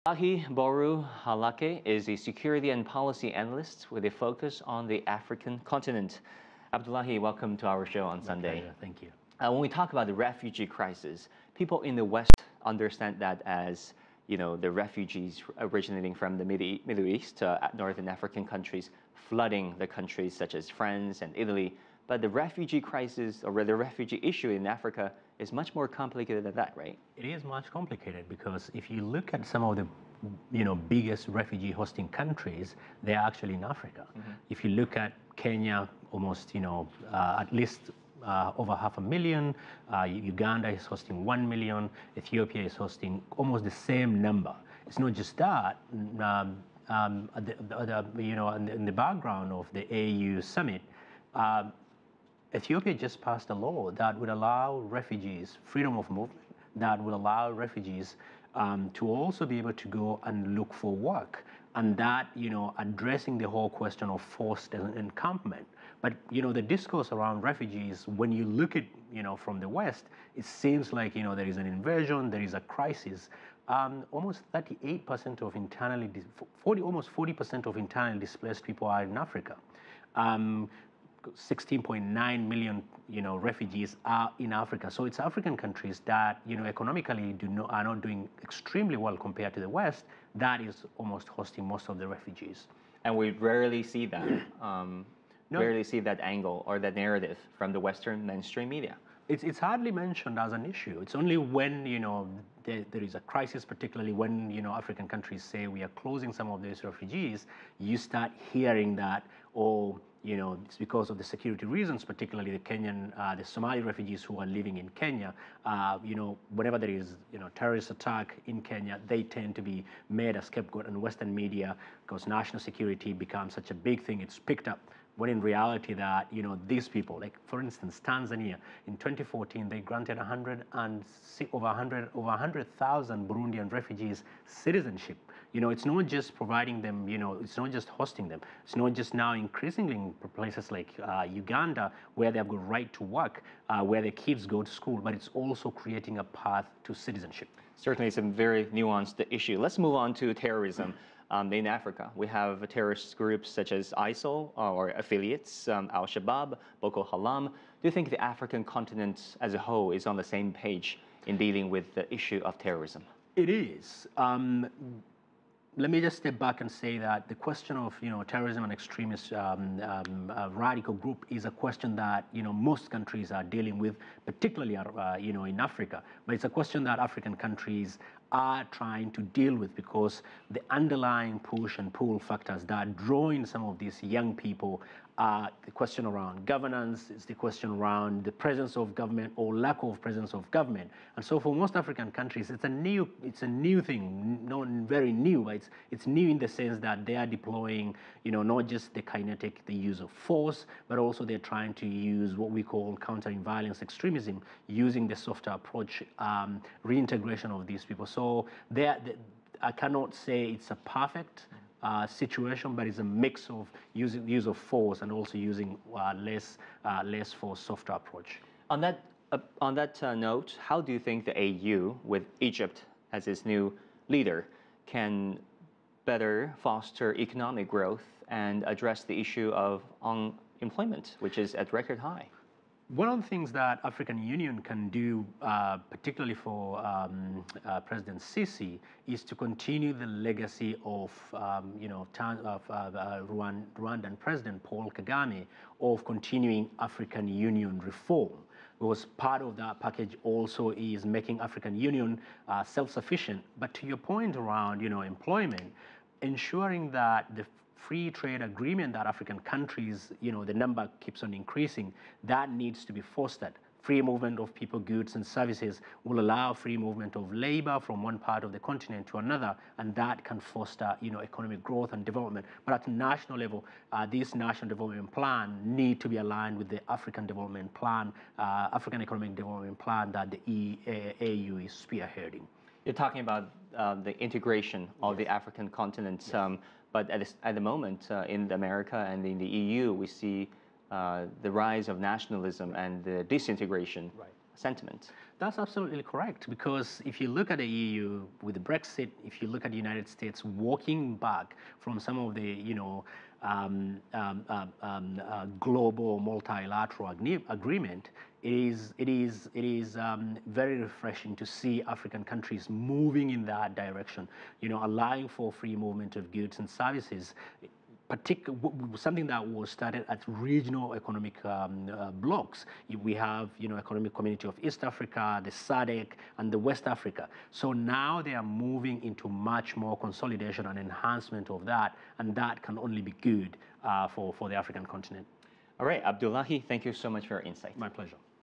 Abdullahi Boru Halakhe is a security and policy analyst with a focus on the African continent. Abdullahi, welcome to our show on Sunday. Pleasure. Thank you. When we talk about the refugee crisis, people in the West understand that as the refugees originating from the Middle East, northern African countries, flooding the countries such as France and Italy. But the refugee crisis, or the refugee issue in Africa, is much more complicated than that, right? It is much complicated because if you look at some of the biggest refugee hosting countries, they are actually in Africa. Mm-hmm. If you look at Kenya, almost at least over 500,000. Uganda is hosting 1 million. Ethiopia is hosting almost the same number. It's not just that. In the background of the AU summit, Ethiopia just passed a law that would allow refugees freedom of movement, that would allow refugees to also be able to go and look for work, and that addressing the whole question of forced encampment. But the discourse around refugees, when you look at from the West, it seems like there is an invasion, there is a crisis. Almost 38% of almost 40% of internally displaced people are in Africa. 16.9 million refugees are in Africa. So it's African countries that economically are not doing extremely well compared to the West, that is almost hosting most of the refugees. And we rarely see that. Rarely see that angle or that narrative from the Western mainstream media. It's hardly mentioned as an issue. It's only when there is a crisis, particularly when African countries say we are closing some of these refugees, you start hearing that, it's because of the security reasons, particularly the Somali refugees who are living in Kenya. Whenever there is terrorist attack in Kenya, they tend to be made a scapegoat in Western media because national security becomes such a big thing. It's picked up. When in reality that these people, like for instance Tanzania, in 2014 they granted over 100,000 Burundian refugees citizenship. It's not just providing them, it's not just hosting them. It's not just now increasingly in places like Uganda where they have got right to work, where their kids go to school, but it's also creating a path to citizenship. Certainly, it's a very nuanced issue. Let's move on to terrorism. In Africa, we have terrorist groups such as ISIL or affiliates, Al-Shabaab, Boko Haram. Do you think the African continent as a whole is on the same page in dealing with the issue of terrorism? It is. Let me just step back and say that the question of terrorism and extremist radical group is a question that most countries are dealing with, particularly in Africa. But it's a question that African countries are trying to deal with because the underlying push and pull factors that are drawing some of these young people are the question around governance, it's the question around the presence of government or lack of presence of government. And so for most African countries, it's a new thing, not very new, but it's new in the sense that they are deploying, not just the kinetic, the use of force, but also they're trying to use what we call countering violence extremism, using the softer approach, reintegration of these people. So I cannot say it's a perfect situation, but it's a mix of use of force and also using less force, softer approach. On that note, how do you think the AU, with Egypt as its new leader, can better foster economic growth and address the issue of unemployment, which is at record high? One of the things that African Union can do, particularly for President Sisi, is to continue the legacy of Rwandan President Paul Kagame of continuing African Union reform. Because part of that package also is making African Union self-sufficient. But to your point around employment, ensuring that the free trade agreement that African countries, the number keeps on increasing, that needs to be fostered. Free movement of people, goods, and services will allow free movement of labor from one part of the continent to another, and that can foster, economic growth and development. But at the national level, this national development plan need to be aligned with the African development plan, African economic development plan that the AU is spearheading. You're talking about the integration of the African continent. Yes. But at the moment, in America and in the EU, we see the rise of nationalism and the disintegration. Right. sentiment. That's absolutely correct, because if you look at the EU with the Brexit, if you look at the United States walking back from some of the, global multilateral agreement, it is very refreshing to see African countries moving in that direction, allowing for free movement of goods and services. Something that was started at regional economic blocks. We have, Economic Community of East Africa, the SADC, and the West Africa. So now they are moving into much more consolidation and enhancement of that, and that can only be good for the African continent. All right, Abdullahi, thank you so much for your insight. My pleasure.